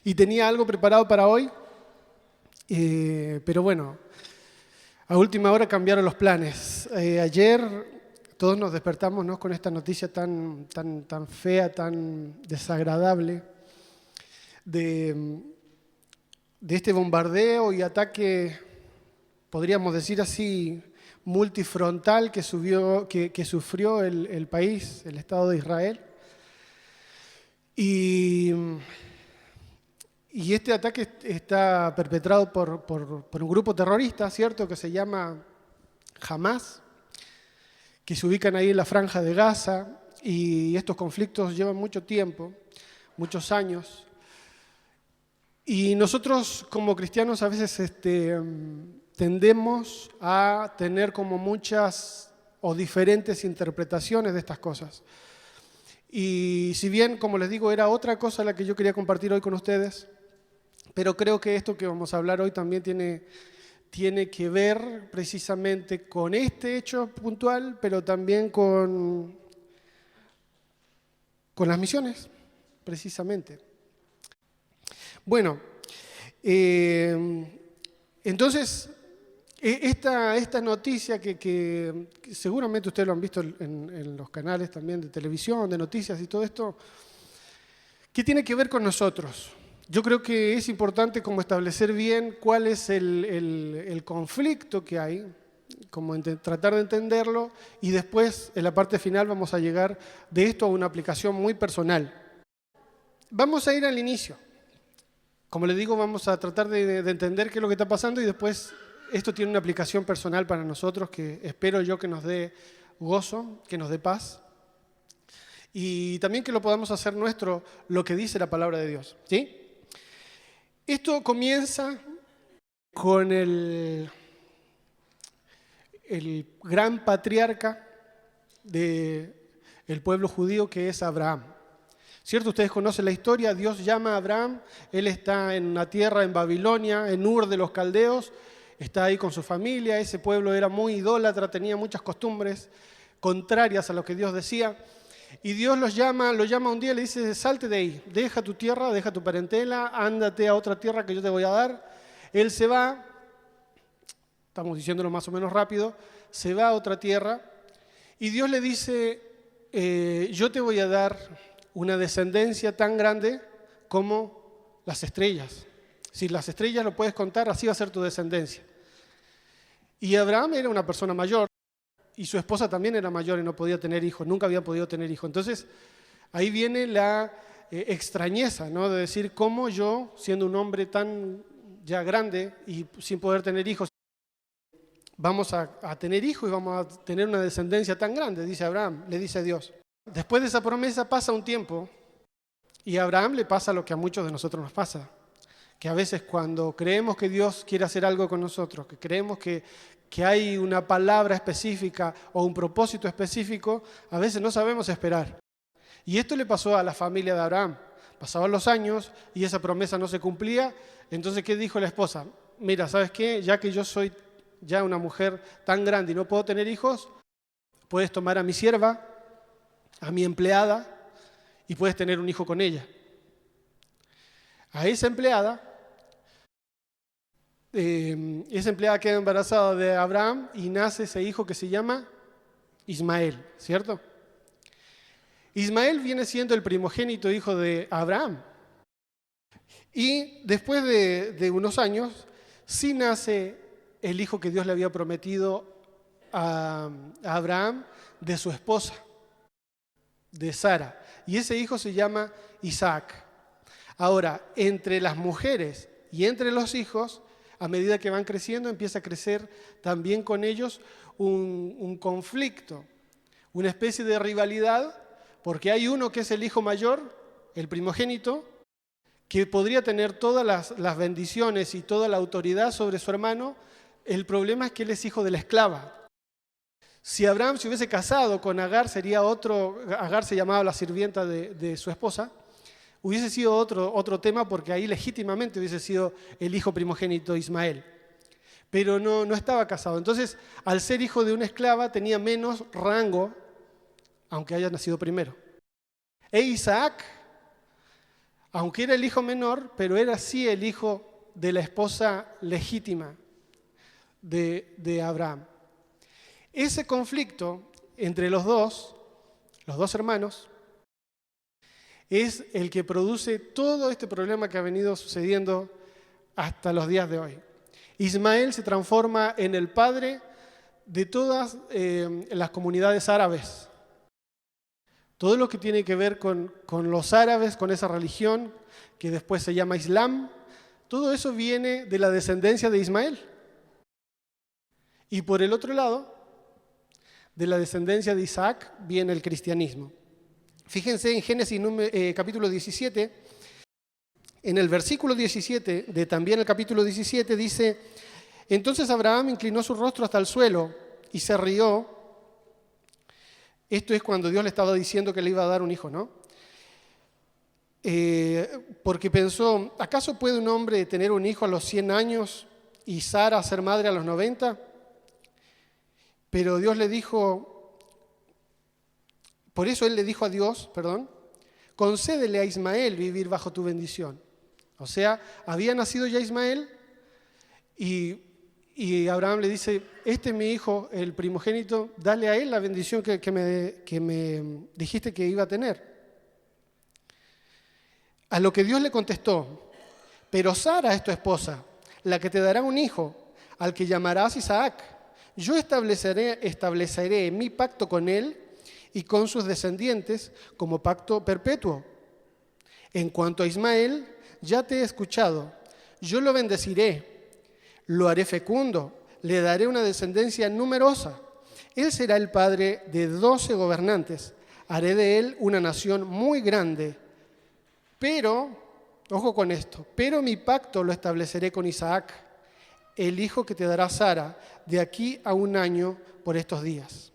Y tenía algo preparado para hoy, pero bueno, a última hora cambiaron los planes. Ayer todos nos despertamos, ¿no?, con esta noticia tan fea, tan desagradable, de este bombardeo y ataque, podríamos decir así, multifrontal que sufrió el país, el Estado de Israel. Y este ataque está perpetrado por un grupo terrorista, ¿cierto?, que se llama Hamas, que se ubican ahí en la Franja de Gaza, y estos conflictos llevan mucho tiempo, muchos años. Y nosotros como cristianos a veces tendemos a tener como muchas o diferentes interpretaciones de estas cosas. Y si bien, como les digo, era otra cosa la que yo quería compartir hoy con ustedes, pero creo que esto que vamos a hablar hoy también tiene que ver precisamente con este hecho puntual, pero también con las misiones, precisamente. Bueno, entonces, esta noticia que seguramente ustedes lo han visto en los canales también de televisión, de noticias y todo esto, ¿qué tiene que ver con nosotros? Yo creo que es importante como establecer bien cuál es el conflicto que hay, como tratar de entenderlo, y después en la parte final vamos a llegar de esto a una aplicación muy personal. Vamos a ir al inicio. Como les digo, vamos a tratar de entender qué es lo que está pasando y después esto tiene una aplicación personal para nosotros que espero yo que nos dé gozo, que nos dé paz y también que lo podamos hacer nuestro lo que dice la palabra de Dios, ¿sí? Esto comienza con el gran patriarca del pueblo judío que es Abraham. ¿Cierto? Ustedes conocen la historia, Dios llama a Abraham, él está en una tierra en Babilonia, en Ur de los Caldeos, está ahí con su familia, ese pueblo era muy idólatra, tenía muchas costumbres contrarias a lo que Dios decía, y Dios lo llama un día y le dice, salte de ahí, deja tu tierra, deja tu parentela, ándate a otra tierra que yo te voy a dar. Él se va, estamos diciéndolo más o menos rápido, se va a otra tierra, y Dios le dice, yo te voy a dar una descendencia tan grande como las estrellas. Si las estrellas lo puedes contar, así va a ser tu descendencia. Y Abraham era una persona mayor, y su esposa también era mayor y no podía tener hijos, nunca había podido tener hijos. Entonces, ahí viene la extrañeza, ¿no?, de decir, ¿cómo yo, siendo un hombre tan ya grande y sin poder tener hijos, vamos a tener hijos y vamos a tener una descendencia tan grande? Dice Abraham, le dice a Dios. Después de esa promesa pasa un tiempo y a Abraham le pasa lo que a muchos de nosotros nos pasa, que a veces cuando creemos que Dios quiere hacer algo con nosotros, que creemos que hay una palabra específica o un propósito específico, a veces no sabemos esperar. Y esto le pasó a la familia de Abraham. Pasaban los años y esa promesa no se cumplía. Entonces, ¿qué dijo la esposa? Mira, ¿sabes qué? Ya que yo soy ya una mujer tan grande y no puedo tener hijos, puedes tomar a mi sierva, a mi empleada, y puedes tener un hijo con ella. A esa empleada queda embarazada de Abraham y nace ese hijo que se llama Ismael, ¿cierto? Ismael viene siendo el primogénito hijo de Abraham. Y después de unos años, sí nace el hijo que Dios le había prometido a Abraham de su esposa, de Sara. Y ese hijo se llama Isaac. Ahora, entre las mujeres y entre los hijos, a medida que van creciendo, empieza a crecer también con ellos un conflicto, una especie de rivalidad, porque hay uno que es el hijo mayor, el primogénito, que podría tener todas las bendiciones y toda la autoridad sobre su hermano. El problema es que él es hijo de la esclava. Si Abraham se hubiese casado con Agar, sería otro, Agar se llamaba la sirvienta de su esposa, hubiese sido otro tema porque ahí legítimamente hubiese sido el hijo primogénito Ismael. Pero no estaba casado. Entonces, al ser hijo de una esclava, tenía menos rango, aunque haya nacido primero. E Isaac, Aunque era el hijo menor, pero era sí el hijo de la esposa legítima de Abraham. Ese conflicto entre los dos hermanos, es el que produce todo este problema que ha venido sucediendo hasta los días de hoy. Ismael se transforma en el padre de todas las comunidades árabes. Todo lo que tiene que ver con los árabes, con esa religión que después se llama Islam, todo eso viene de la descendencia de Ismael. Y por el otro lado, de la descendencia de Isaac, viene el cristianismo. Fíjense en Génesis capítulo 17, en el versículo 17 de también el capítulo 17 dice: entonces Abraham inclinó su rostro hasta el suelo y se rió. Esto es cuando Dios le estaba diciendo que le iba a dar un hijo, ¿no? Porque pensó, ¿acaso puede un hombre tener un hijo a los 100 años y Sara ser madre a los 90? Pero Dios le dijo, por eso él le dijo a Dios, concédele a Ismael vivir bajo tu bendición. O sea, había nacido ya Ismael y Abraham le dice, este es mi hijo, el primogénito, dale a él la bendición que me dijiste que iba a tener. A lo que Dios le contestó, pero Sara es tu esposa, la que te dará un hijo, al que llamarás Isaac. Yo estableceré mi pacto con él y con sus descendientes como pacto perpetuo. En cuanto a Ismael, ya te he escuchado, yo lo bendeciré. Lo haré fecundo, le daré una descendencia numerosa. Él será el padre de 12 gobernantes. Haré de él una nación muy grande. Pero, ojo con esto, pero mi pacto lo estableceré con Isaac, el hijo que te dará Sara, de aquí a 1 año por estos días.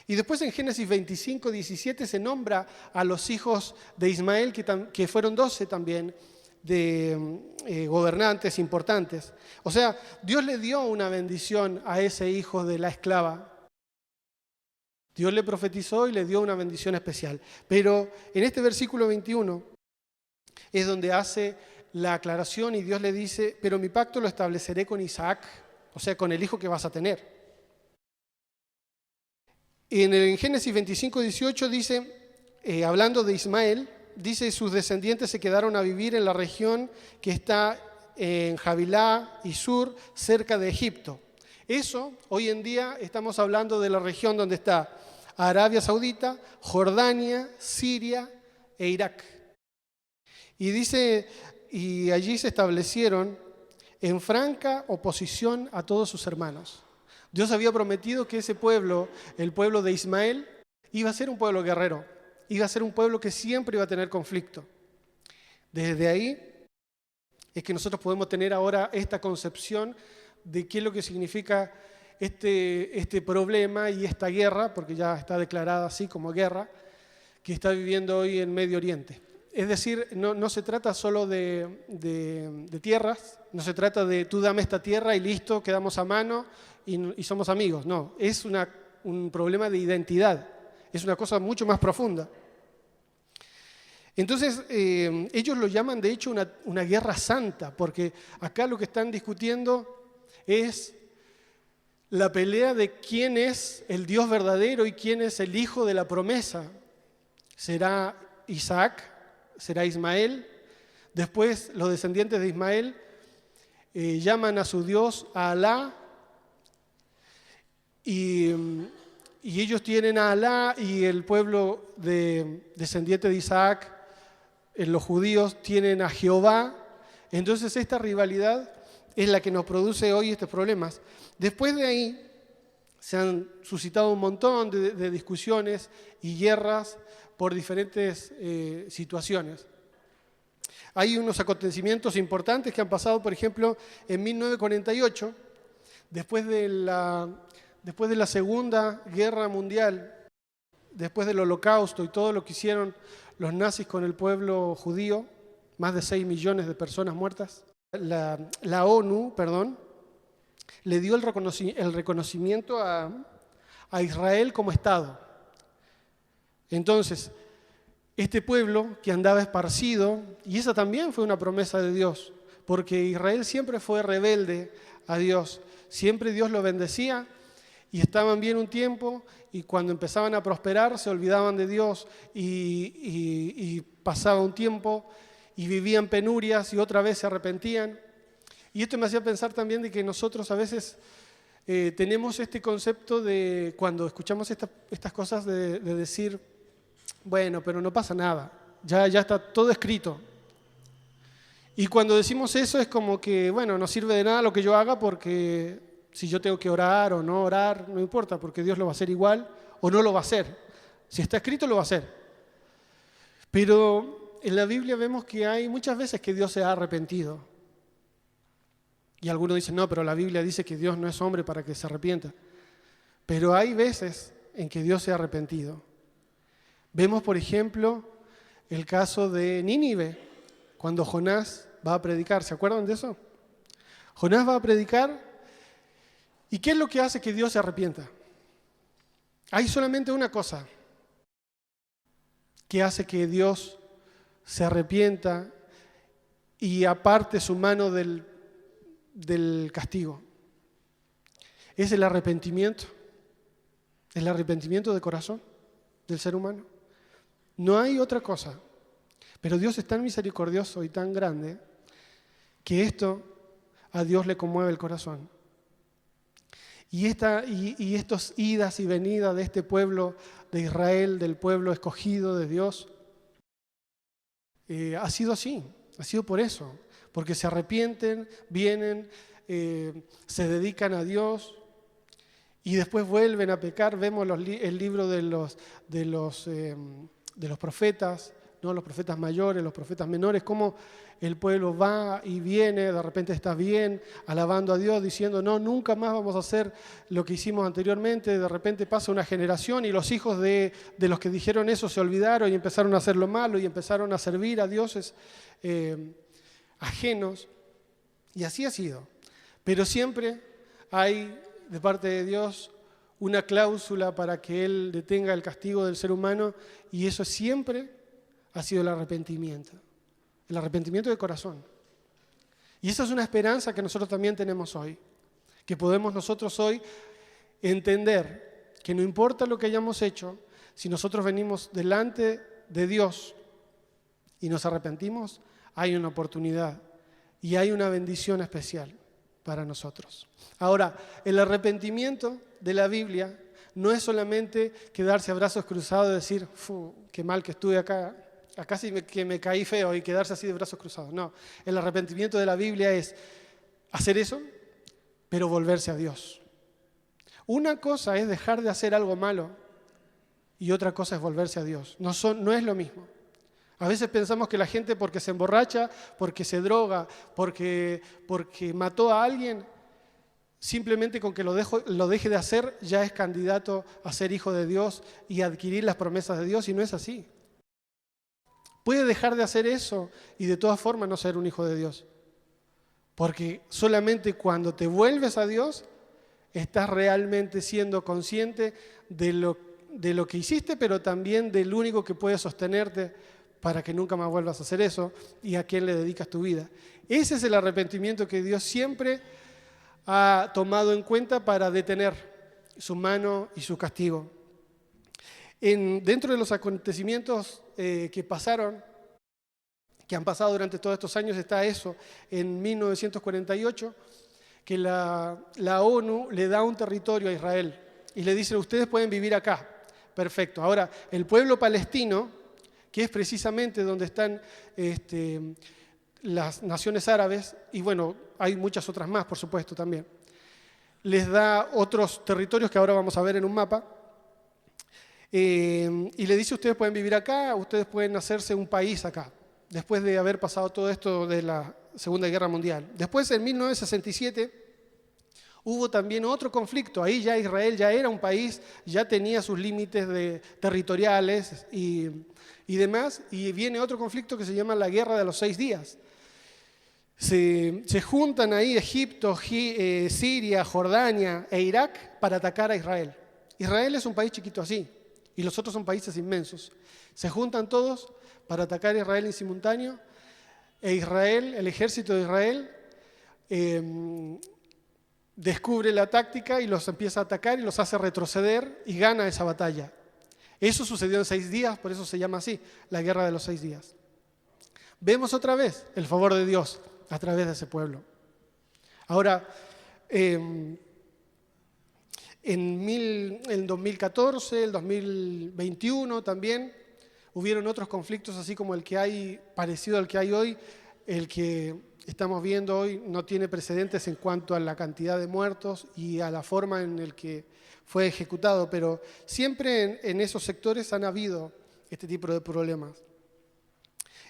Y después en Génesis 25, 17 se nombra a los hijos de Ismael, que fueron 12 también, de gobernantes importantes. O sea, Dios le dio una bendición a ese hijo de la esclava. Dios le profetizó y le dio una bendición especial. Pero en este versículo 21 es donde hace la aclaración y Dios le dice, pero mi pacto lo estableceré con Isaac, o sea, con el hijo que vas a tener. En Génesis 25, 18 dice, hablando de Ismael, dice, sus descendientes se quedaron a vivir en la región que está en Javilá y Sur, cerca de Egipto. Eso, hoy en día, estamos hablando de la región donde está Arabia Saudita, Jordania, Siria e Irak. Y dice, y allí se establecieron en franca oposición a todos sus hermanos. Dios había prometido que ese pueblo, el pueblo de Ismael, iba a ser un pueblo guerrero. Iba a ser un pueblo que siempre iba a tener conflicto. Desde ahí es que nosotros podemos tener ahora esta concepción de qué es lo que significa este problema y esta guerra, porque ya está declarada así como guerra, que está viviendo hoy en Medio Oriente. Es decir, no se trata solo de tierras, no se trata de tú dame esta tierra y listo, quedamos a mano y somos amigos. No, es un problema de identidad. Es una cosa mucho más profunda. Entonces, ellos lo llaman de hecho una guerra santa, porque acá lo que están discutiendo es la pelea de quién es el Dios verdadero y quién es el hijo de la promesa. ¿Será Isaac? ¿Será Ismael? Después los descendientes de Ismael llaman a su Dios a Alá y ellos tienen a Alá y el pueblo descendiente de Isaac, los judíos tienen a Jehová. Entonces esta rivalidad es la que nos produce hoy estos problemas. Después de ahí se han suscitado un montón de discusiones y guerras por diferentes situaciones. Hay unos acontecimientos importantes que han pasado, por ejemplo, en 1948, después de la Segunda Guerra Mundial, después del Holocausto y todo lo que hicieron los nazis con el pueblo judío, más de 6 millones de personas muertas, la ONU, le dio el reconocimiento a Israel como Estado. Entonces, este pueblo que andaba esparcido, y esa también fue una promesa de Dios, porque Israel siempre fue rebelde a Dios, siempre Dios lo bendecía y estaban bien un tiempo y cuando empezaban a prosperar se olvidaban de Dios y pasaba un tiempo y vivían penurias y otra vez se arrepentían. Y esto me hacía pensar también de que nosotros a veces tenemos este concepto de cuando escuchamos estas cosas de decir, bueno, pero no pasa nada, ya está todo escrito. Y cuando decimos eso es como que, bueno, no sirve de nada lo que yo haga porque si yo tengo que orar o no orar, no importa, porque Dios lo va a hacer igual o no lo va a hacer. Si está escrito, lo va a hacer. Pero en la Biblia vemos que hay muchas veces que Dios se ha arrepentido. Y algunos dicen, no, pero la Biblia dice que Dios no es hombre para que se arrepienta. Pero hay veces en que Dios se ha arrepentido. Vemos, por ejemplo, el caso de Nínive, cuando Jonás va a predicar. ¿Se acuerdan de eso? Jonás va a predicar, ¿y qué es lo que hace que Dios se arrepienta? Hay solamente una cosa que hace que Dios se arrepienta y aparte su mano del castigo. Es el arrepentimiento de corazón del ser humano. No hay otra cosa. Pero Dios es tan misericordioso y tan grande que esto a Dios le conmueve el corazón. Y estos idas y venidas de este pueblo de Israel, del pueblo escogido de Dios, ha sido así, ha sido por eso. Porque se arrepienten, vienen, se dedican a Dios y después vuelven a pecar. Vemos el libro de los profetas, ¿no? Los profetas mayores, los profetas menores, cómo el pueblo va y viene, de repente está bien, alabando a Dios, diciendo, no, nunca más vamos a hacer lo que hicimos anteriormente. De repente pasa una generación y los hijos de los que dijeron eso se olvidaron y empezaron a hacer lo malo y empezaron a servir a dioses ajenos. Y así ha sido. Pero siempre hay de parte de Dios una cláusula para que Él detenga el castigo del ser humano y eso siempre ha sido el arrepentimiento de corazón. Y esa es una esperanza que nosotros también tenemos hoy, que podemos nosotros hoy entender que no importa lo que hayamos hecho, si nosotros venimos delante de Dios y nos arrepentimos, hay una oportunidad y hay una bendición especial para nosotros. Ahora, el arrepentimiento de la Biblia no es solamente quedarse a brazos cruzados y decir, qué mal que estuve acá sí que me caí feo y quedarse así de brazos cruzados. No, el arrepentimiento de la Biblia es hacer eso, pero volverse a Dios. Una cosa es dejar de hacer algo malo y otra cosa es volverse a Dios. No es lo mismo. A veces pensamos que la gente porque se emborracha, porque se droga, porque mató a alguien, simplemente con que lo deje de hacer ya es candidato a ser hijo de Dios y adquirir las promesas de Dios, y no es así. Puede dejar de hacer eso y de todas formas no ser un hijo de Dios. Porque solamente cuando te vuelves a Dios, estás realmente siendo consciente de lo que hiciste, pero también del único que puede sostenerte para que nunca más vuelvas a hacer eso y a quién le dedicas tu vida. Ese es el arrepentimiento que Dios siempre ha tomado en cuenta para detener su mano y su castigo. Dentro de los acontecimientos que han pasado durante todos estos años, está eso. En 1948, que la ONU le da un territorio a Israel y le dice, ustedes pueden vivir acá. Perfecto. Ahora, el pueblo palestino, que es precisamente donde están las naciones árabes, y bueno, hay muchas otras más, por supuesto, también, les da otros territorios que ahora vamos a ver en un mapa, y le dice, ustedes pueden vivir acá, ustedes pueden hacerse un país acá, después de haber pasado todo esto de la Segunda Guerra Mundial. Después, en 1967, hubo también otro conflicto. Ahí ya Israel ya era un país, ya tenía sus límites territoriales y demás, y viene otro conflicto que se llama la Guerra de los 6 días. Se juntan ahí Egipto, Siria, Jordania e Irak para atacar a Israel. Israel es un país chiquito así, y los otros son países inmensos. Se juntan todos para atacar a Israel en simultáneo, e Israel, el ejército de Israel, descubre la táctica y los empieza a atacar y los hace retroceder y gana esa batalla. Eso sucedió en 6 días, por eso se llama así, la guerra de los 6 días. Vemos otra vez el favor de Dios a través de ese pueblo. Ahora, en el 2014, el 2021 también, hubieron otros conflictos así como el que hay, parecido al que hay hoy. El que estamos viendo hoy no tiene precedentes en cuanto a la cantidad de muertos y a la forma en la que fue ejecutado, pero siempre en esos sectores han habido este tipo de problemas.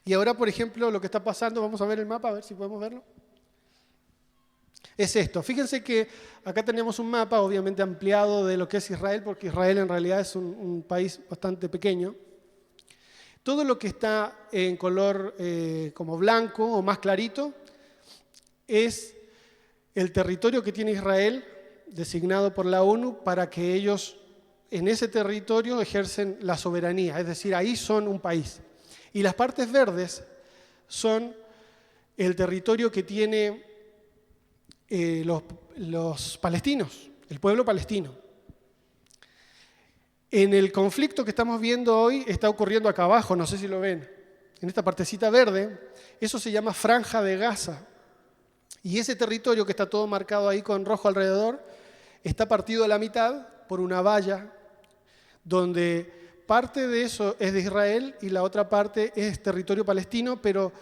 Y ahora, por ejemplo, lo que está pasando, vamos a ver el mapa, a ver si podemos verlo. Es esto. Fíjense que acá tenemos un mapa, obviamente ampliado, de lo que es Israel, porque Israel en realidad es un país bastante pequeño. Todo lo que está en color como blanco o más clarito es el territorio que tiene Israel, designado por la ONU, para que ellos en ese territorio ejercen la soberanía, es decir, ahí son un país. Y las partes verdes son el territorio que tiene los palestinos, el pueblo palestino. En el conflicto que estamos viendo hoy está ocurriendo acá abajo, no sé si lo ven, en esta partecita verde, eso se llama Franja de Gaza. Y ese territorio que está todo marcado ahí con rojo alrededor, está partido a la mitad por una valla, donde parte de eso es de Israel y la otra parte es territorio palestino, pero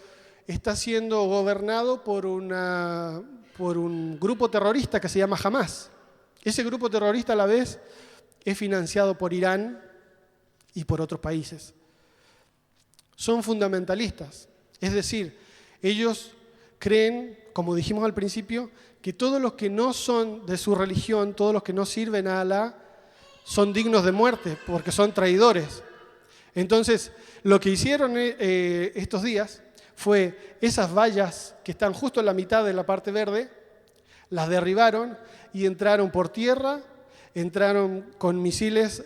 está siendo gobernado por un grupo terrorista que se llama Hamás. Ese grupo terrorista a la vez es financiado por Irán y por otros países. Son fundamentalistas, es decir, ellos creen, como dijimos al principio, que todos los que no son de su religión, todos los que no sirven a Alá, son dignos de muerte porque son traidores. Entonces, lo que hicieron estos días fue esas vallas que están justo en la mitad de la parte verde, las derribaron y entraron por tierra. Entraron con misiles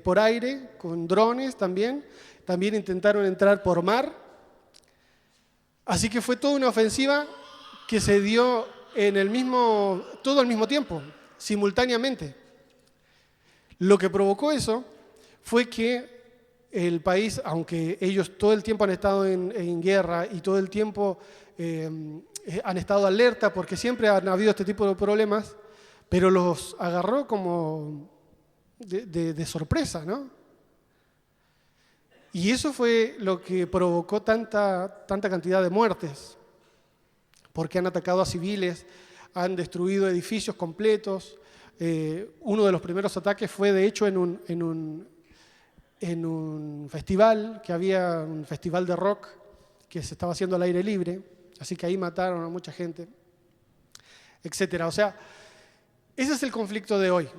por aire, con drones también intentaron entrar por mar. Así que fue toda una ofensiva que se dio todo al mismo tiempo, simultáneamente. Lo que provocó eso fue que el país, aunque ellos todo el tiempo han estado en guerra y todo el tiempo han estado alerta porque siempre han habido este tipo de problemas, pero los agarró como de sorpresa, ¿no? Y eso fue lo que provocó tanta cantidad de muertes, porque han atacado a civiles, han destruido edificios completos. Uno de los primeros ataques fue, de hecho, en un festival, que había un festival de rock que se estaba haciendo al aire libre, así que ahí mataron a mucha gente, etcétera. O sea, ese es el conflicto de hoy.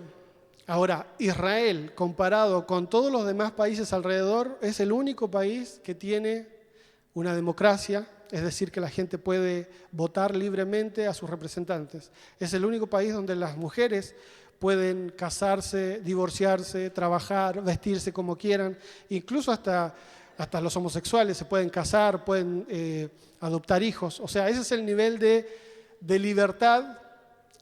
Ahora, Israel, comparado con todos los demás países alrededor, es el único país que tiene una democracia, es decir, que la gente puede votar libremente a sus representantes. Es el único país donde las mujeres pueden casarse, divorciarse, trabajar, vestirse como quieran, incluso hasta los homosexuales se pueden casar, pueden adoptar hijos. O sea, ese es el nivel de libertad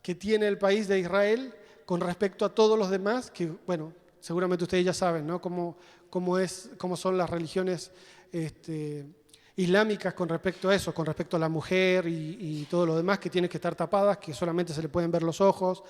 que tiene el país de Israel con respecto a todos los demás, que, bueno, seguramente ustedes ya saben, ¿no? Cómo son las religiones islámicas con respecto a eso, con respecto a la mujer y todo lo demás, que tienen que estar tapadas, que solamente se le pueden ver los ojos,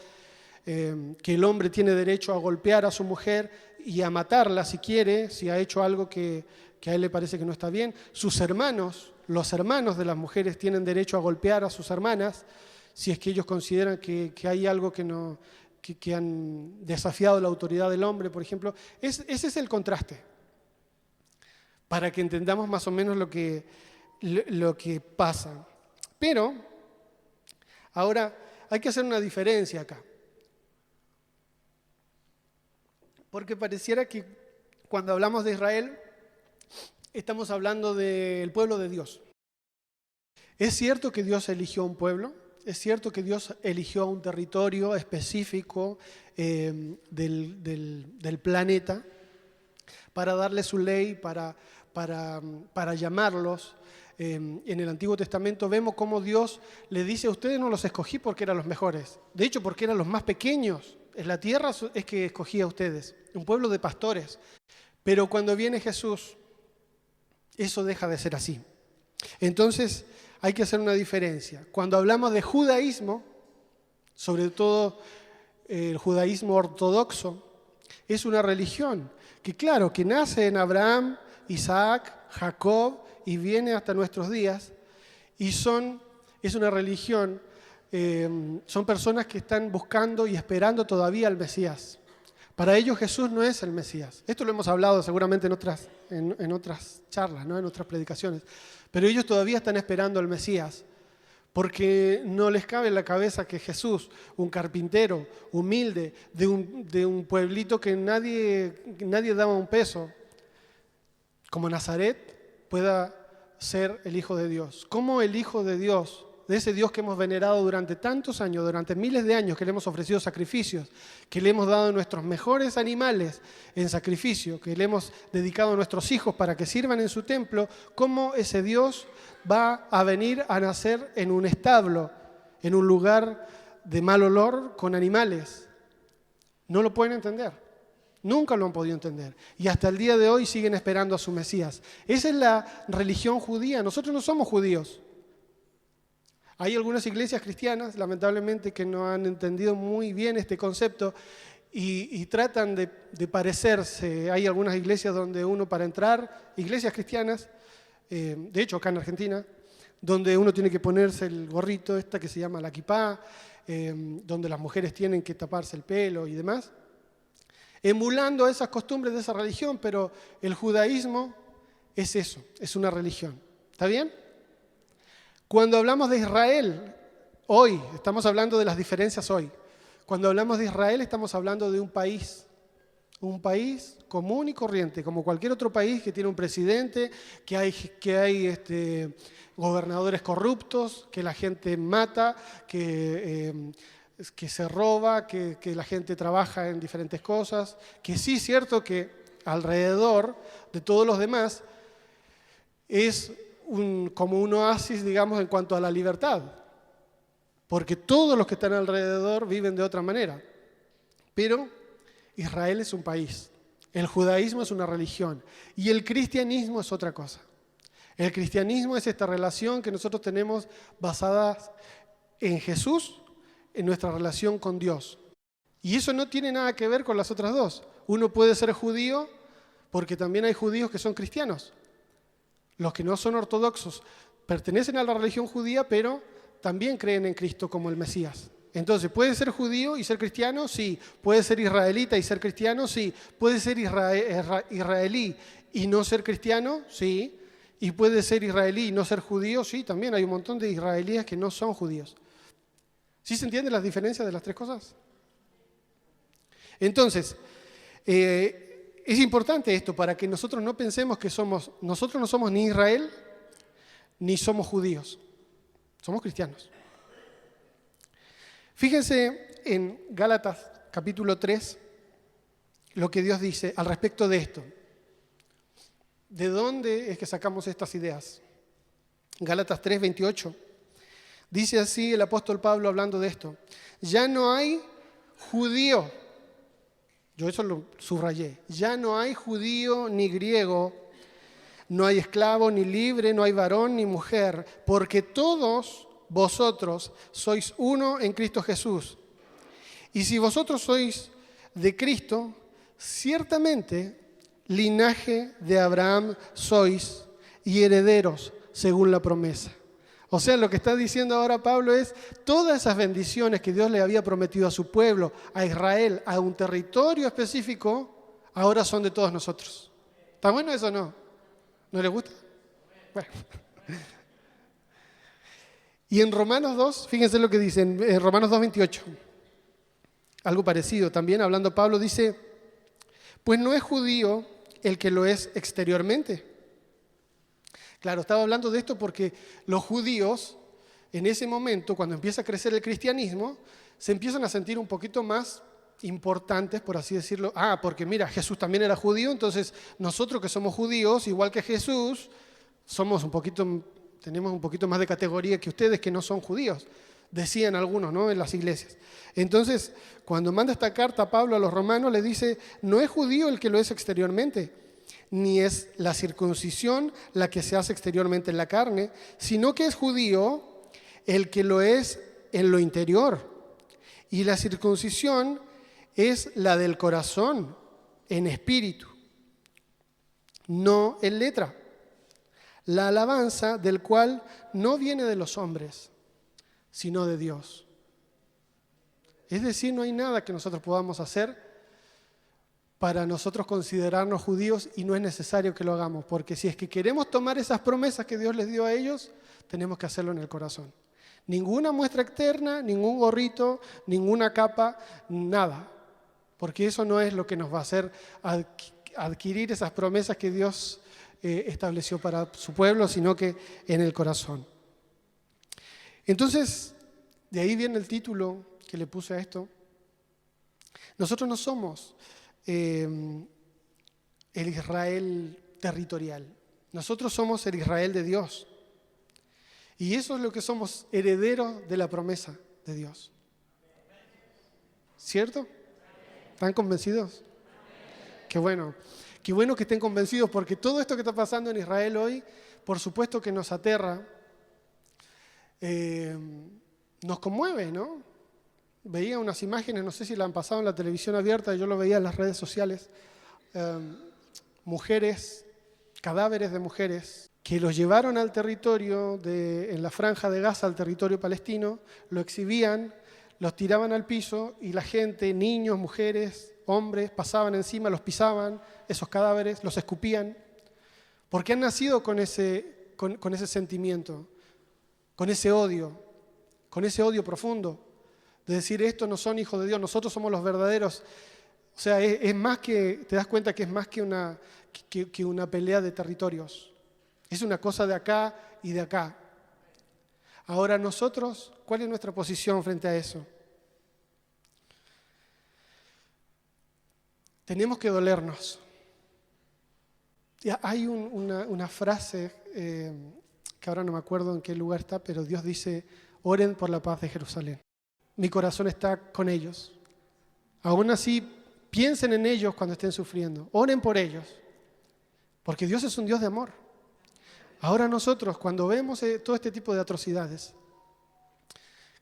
que el hombre tiene derecho a golpear a su mujer y a matarla si quiere, si ha hecho algo que a él le parece que no está bien. Sus hermanos, los hermanos de las mujeres tienen derecho a golpear a sus hermanas, si es que ellos consideran que hay algo que han desafiado la autoridad del hombre, por ejemplo. Ese es el contraste, para que entendamos más o menos lo que pasa. Pero, ahora, hay que hacer una diferencia acá. Porque pareciera que cuando hablamos de Israel, estamos hablando del pueblo de Dios. Es cierto que Dios eligió un pueblo, es cierto que Dios eligió un territorio específico del planeta, para darle su ley, para llamarlos. En el Antiguo Testamento vemos cómo Dios le dice: a ustedes no los escogí porque eran los mejores. De hecho, porque eran los más pequeños. En la tierra es que escogí a ustedes, un pueblo de pastores. Pero cuando viene Jesús, eso deja de ser así. Entonces, hay que hacer una diferencia. Cuando hablamos de judaísmo, sobre todo el judaísmo ortodoxo, es una religión que, claro, que nace en Abraham, Isaac, Jacob y viene hasta nuestros días, y es una religión, son personas que están buscando y esperando todavía al Mesías. Para ellos Jesús no es el Mesías. Esto lo hemos hablado seguramente en otras charlas, ¿no? En otras predicaciones. Pero ellos todavía están esperando al Mesías, porque no les cabe en la cabeza que Jesús, un carpintero humilde, de un pueblito que nadie daba un peso, como Nazaret, pueda ser el Hijo de Dios. ¿Cómo el Hijo de Dios, de ese Dios que hemos venerado durante tantos años, durante miles de años, que le hemos ofrecido sacrificios, que le hemos dado nuestros mejores animales en sacrificio, que le hemos dedicado a nuestros hijos para que sirvan en su templo, cómo ese Dios va a venir a nacer en un establo, en un lugar de mal olor con animales? No lo pueden entender. Nunca lo han podido entender. Y hasta el día de hoy siguen esperando a su Mesías. Esa es la religión judía. Nosotros no somos judíos. Hay algunas iglesias cristianas, lamentablemente, que no han entendido muy bien este concepto y tratan de parecerse. Hay algunas iglesias donde uno, para entrar, iglesias cristianas, de hecho acá en Argentina, donde uno tiene que ponerse el gorrito que se llama la kipá, donde las mujeres tienen que taparse el pelo y demás, emulando esas costumbres de esa religión, pero el judaísmo es eso, es una religión. ¿Está bien? Cuando hablamos de Israel, hoy, estamos hablando de las diferencias hoy. Cuando hablamos de Israel, estamos hablando de un país común y corriente, como cualquier otro país que tiene un presidente, que hay gobernadores corruptos, que la gente mata, que se roba, que la gente trabaja en diferentes cosas, que sí es cierto que alrededor de todos los demás es como un oasis, digamos, en cuanto a la libertad, porque todos los que están alrededor viven de otra manera. Pero Israel es un país, el judaísmo es una religión y el cristianismo es otra cosa. El cristianismo es esta relación que nosotros tenemos basada en Jesús, en nuestra relación con Dios. Y eso no tiene nada que ver con las otras dos. Uno puede ser judío porque también hay judíos que son cristianos. Los que no son ortodoxos pertenecen a la religión judía, pero también creen en Cristo como el Mesías. Entonces, ¿puede ser judío y ser cristiano? Sí. ¿Puede ser israelita y ser cristiano? Sí. ¿Puede ser israelí y no ser cristiano? Sí. ¿Y puede ser israelí y no ser judío? Sí, también hay un montón de israelíes que no son judíos. ¿Sí se entienden las diferencias de las tres cosas? Entonces, es importante esto para que nosotros no pensemos que nosotros no somos ni Israel ni somos judíos, somos cristianos. Fíjense en Gálatas capítulo 3 lo que Dios dice al respecto de esto. ¿De dónde es que sacamos estas ideas? Gálatas 3, 28. Dice así el apóstol Pablo hablando de esto: ya no hay judío, yo eso lo subrayé, ya no hay judío ni griego, no hay esclavo ni libre, no hay varón ni mujer, porque todos vosotros sois uno en Cristo Jesús. Y si vosotros sois de Cristo, ciertamente linaje de Abraham sois y herederos según la promesa. O sea, lo que está diciendo ahora Pablo es todas esas bendiciones que Dios le había prometido a su pueblo, a Israel, a un territorio específico, ahora son de todos nosotros. ¿Está bueno eso o no? ¿No les gusta? Bueno. Y en Romanos 2, fíjense lo que dice, en Romanos 2, 28, algo parecido. También hablando Pablo dice, pues no es judío el que lo es exteriormente. Claro, estaba hablando de esto porque los judíos, en ese momento, cuando empieza a crecer el cristianismo, se empiezan a sentir un poquito más importantes, por así decirlo. Porque mira, Jesús también era judío, entonces nosotros que somos judíos, igual que Jesús, tenemos un poquito más de categoría que ustedes que no son judíos, decían algunos, ¿no?, en las iglesias. Entonces, cuando manda esta carta Pablo a los romanos, le dice, no es judío el que lo es exteriormente, ni es la circuncisión la que se hace exteriormente en la carne, sino que es judío el que lo es en lo interior. Y la circuncisión es la del corazón, en espíritu, no en letra. La alabanza del cual no viene de los hombres, sino de Dios. Es decir, no hay nada que nosotros podamos hacer para nosotros considerarnos judíos y no es necesario que lo hagamos, porque si es que queremos tomar esas promesas que Dios les dio a ellos, tenemos que hacerlo en el corazón. Ninguna muestra externa, ningún gorrito, ninguna capa, nada, porque eso no es lo que nos va a hacer adquirir esas promesas que Dios estableció para su pueblo, sino que en el corazón. Entonces, de ahí viene el título que le puse a esto. Nosotros no somos el Israel territorial. Nosotros somos el Israel de Dios. Y eso es lo que somos, herederos de la promesa de Dios. ¿Cierto? ¿Están convencidos? Qué bueno que estén convencidos, porque todo esto que está pasando en Israel hoy, por supuesto que nos aterra, nos conmueve, ¿no? Veía unas imágenes, no sé si la han pasado en la televisión abierta, yo lo veía en las redes sociales, mujeres, cadáveres de mujeres, que los llevaron al territorio, en la franja de Gaza, al territorio palestino, lo exhibían, los tiraban al piso y la gente, niños, mujeres, hombres, pasaban encima, los pisaban, esos cadáveres, los escupían, porque han nacido con ese sentimiento, con ese odio profundo, de decir, estos no son hijos de Dios, nosotros somos los verdaderos. O sea, es más que, te das cuenta que es más que una pelea de territorios. Es una cosa de acá y de acá. Ahora nosotros, ¿cuál es nuestra posición frente a eso? Tenemos que dolernos. Hay una frase, que ahora no me acuerdo en qué lugar está, pero Dios dice, oren por la paz de Jerusalén. Mi corazón está con ellos. Aún así, piensen en ellos cuando estén sufriendo. Oren por ellos. Porque Dios es un Dios de amor. Ahora nosotros, cuando vemos todo este tipo de atrocidades,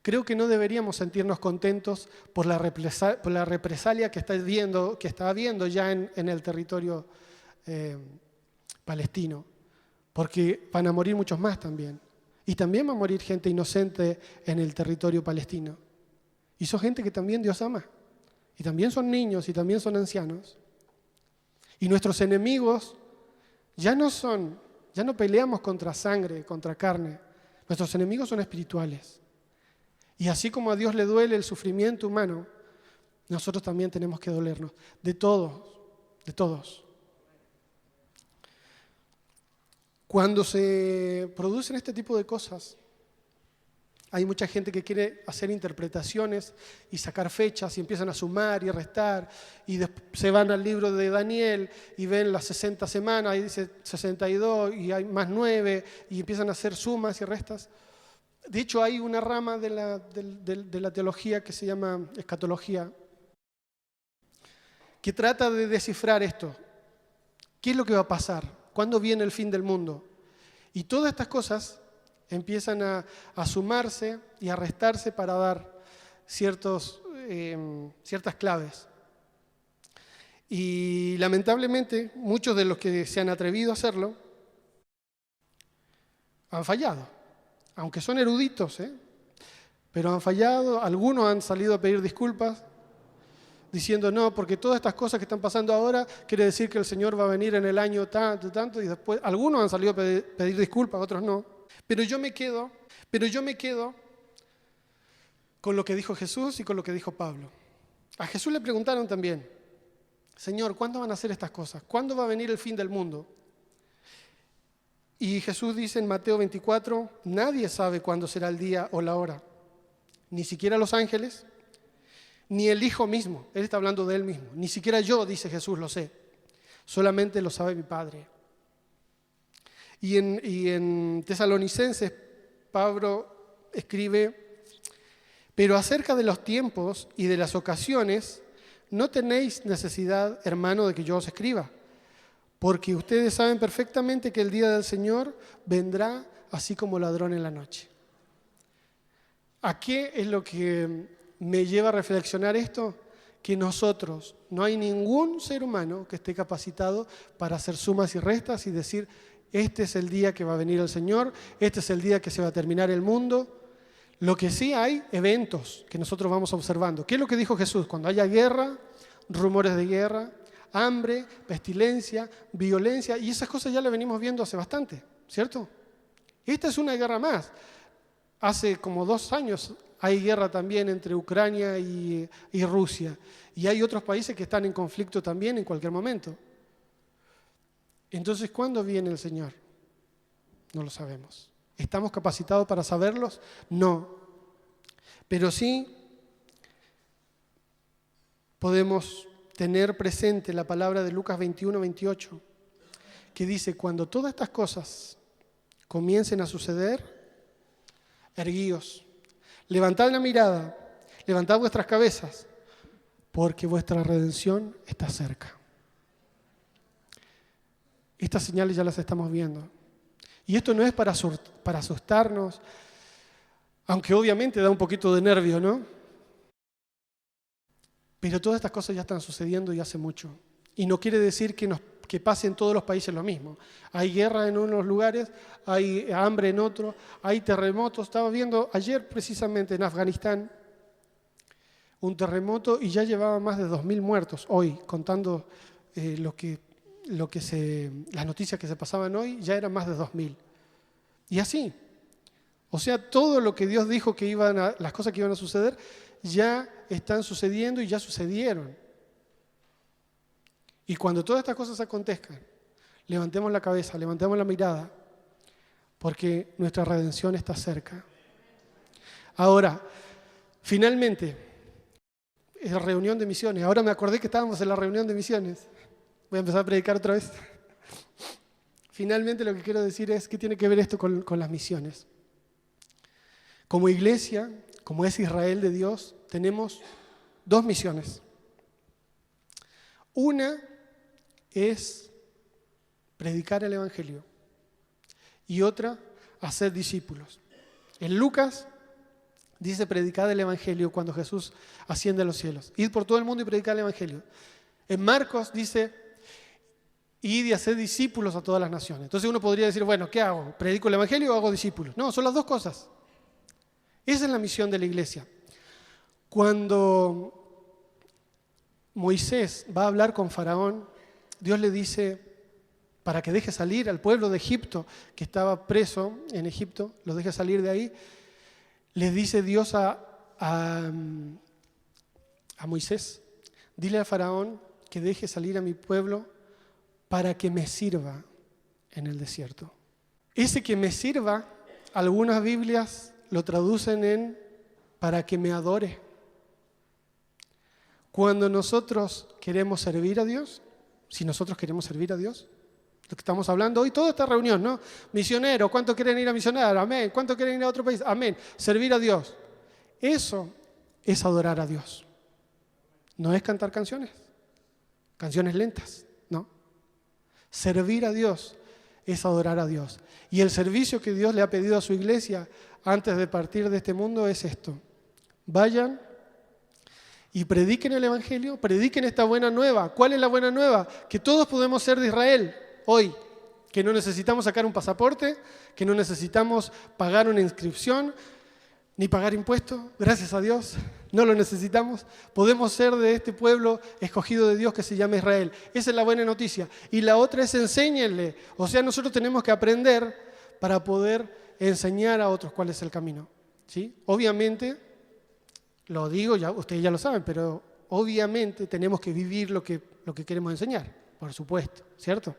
creo que no deberíamos sentirnos contentos por la represalia que está habiendo ya en el territorio palestino. Porque van a morir muchos más también. Y también va a morir gente inocente en el territorio palestino. Y son gente que también Dios ama. Y también son niños y también son ancianos. Y nuestros enemigos ya no peleamos contra sangre, contra carne. Nuestros enemigos son espirituales. Y así como a Dios le duele el sufrimiento humano, nosotros también tenemos que dolernos. De todos. Cuando se producen este tipo de cosas, hay mucha gente que quiere hacer interpretaciones y sacar fechas y empiezan a sumar y a restar y se van al libro de Daniel y ven las 60 semanas y dice 62 y hay más 9 y empiezan a hacer sumas y restas. De hecho, hay una rama de la teología que se llama escatología que trata de descifrar esto. ¿Qué es lo que va a pasar? ¿Cuándo viene el fin del mundo? Y todas estas cosas empiezan a sumarse y a restarse para dar ciertas claves. Y lamentablemente, muchos de los que se han atrevido a hacerlo han fallado, aunque son eruditos, pero han fallado. Algunos han salido a pedir disculpas, diciendo no, porque todas estas cosas que están pasando ahora quiere decir que el Señor va a venir en el año tanto, y después algunos han salido a pedir disculpas, otros no. Pero yo me quedo con lo que dijo Jesús y con lo que dijo Pablo. A Jesús le preguntaron también, Señor, ¿cuándo van a hacer estas cosas? ¿Cuándo va a venir el fin del mundo? Y Jesús dice en Mateo 24, nadie sabe cuándo será el día o la hora, ni siquiera los ángeles, ni el Hijo mismo. Él está hablando de Él mismo. Ni siquiera yo, dice Jesús, lo sé. Solamente lo sabe mi Padre. Y en Tesalonicenses, Pablo escribe: pero acerca de los tiempos y de las ocasiones, no tenéis necesidad, hermano, de que yo os escriba, porque ustedes saben perfectamente que el día del Señor vendrá así como ladrón en la noche. ¿A qué es lo que me lleva a reflexionar esto? Que nosotros, no hay ningún ser humano que esté capacitado para hacer sumas y restas y decir: este es el día que va a venir el Señor, este es el día que se va a terminar el mundo. Lo que sí hay eventos que nosotros vamos observando. ¿Qué es lo que dijo Jesús? Cuando haya guerra, rumores de guerra, hambre, pestilencia, violencia, y esas cosas ya las venimos viendo hace bastante, ¿cierto? Esta es una guerra más. Hace como 2 años hay guerra también entre Ucrania y Rusia, y hay otros países que están en conflicto también en cualquier momento. Entonces, ¿cuándo viene el Señor? No lo sabemos. ¿Estamos capacitados para saberlos? No. Pero sí podemos tener presente la palabra de Lucas 21-28, que dice: cuando todas estas cosas comiencen a suceder, erguíos, levantad la mirada, levantad vuestras cabezas, porque vuestra redención está cerca. Estas señales ya las estamos viendo. Y esto no es para asustarnos, aunque obviamente da un poquito de nervio, ¿no? Pero todas estas cosas ya están sucediendo y hace mucho. Y no quiere decir que pase en todos los países lo mismo. Hay guerra en unos lugares, hay hambre en otros, hay terremotos. Estaba viendo ayer precisamente en Afganistán un terremoto y ya llevaba más de 2.000 muertos hoy, contando las noticias que se pasaban hoy, ya eran más de 2.000. Y así. O sea, todo lo que Dios dijo que las cosas que iban a suceder, ya están sucediendo y ya sucedieron. Y cuando todas estas cosas acontezcan, levantemos la cabeza, levantemos la mirada, porque nuestra redención está cerca. Ahora, finalmente, es la reunión de misiones. Ahora me acordé que estábamos en la reunión de misiones. Voy a empezar a predicar otra vez. Finalmente lo que quiero decir es que tiene que ver esto con las misiones. Como iglesia, como es Israel de Dios, tenemos 2 misiones. Una es predicar el Evangelio y otra, hacer discípulos. En Lucas dice: predicar el Evangelio cuando Jesús asciende a los cielos. Id por todo el mundo y predicar el Evangelio. En Marcos dice: id y hacer discípulos a todas las naciones. Entonces uno podría decir: bueno, ¿qué hago? ¿Predico el Evangelio o hago discípulos? No, son las 2 cosas. Esa es la misión de la iglesia. Cuando Moisés va a hablar con Faraón, Dios le dice, para que deje salir al pueblo de Egipto, que estaba preso en Egipto, lo deje salir de ahí, le dice Dios a Moisés: dile a Faraón que deje salir a mi pueblo para que me sirva en el desierto. Ese que me sirva, algunas Biblias lo traducen en para que me adore. Cuando nosotros queremos servir a Dios, si nosotros queremos servir a Dios, lo que estamos hablando hoy, toda esta reunión, ¿no? Misioneros, ¿cuántos quieren ir a misionar? Amén. ¿Cuántos quieren ir a otro país? Amén. Servir a Dios. Eso es adorar a Dios. No es cantar canciones lentas, no. Servir a Dios es adorar a Dios. Y el servicio que Dios le ha pedido a su iglesia antes de partir de este mundo es esto: vayan y prediquen el Evangelio, prediquen esta buena nueva. ¿Cuál es la buena nueva? Que todos podemos ser de Israel hoy, que no necesitamos sacar un pasaporte, que no necesitamos pagar una inscripción, ni pagar impuestos, gracias a Dios, no lo necesitamos. Podemos ser de este pueblo escogido de Dios que se llama Israel. Esa es la buena noticia. Y la otra es: enséñenle. O sea, nosotros tenemos que aprender para poder enseñar a otros cuál es el camino, ¿sí? Obviamente, lo digo, ya ustedes ya lo saben, pero obviamente tenemos que vivir lo que queremos enseñar, por supuesto, ¿cierto?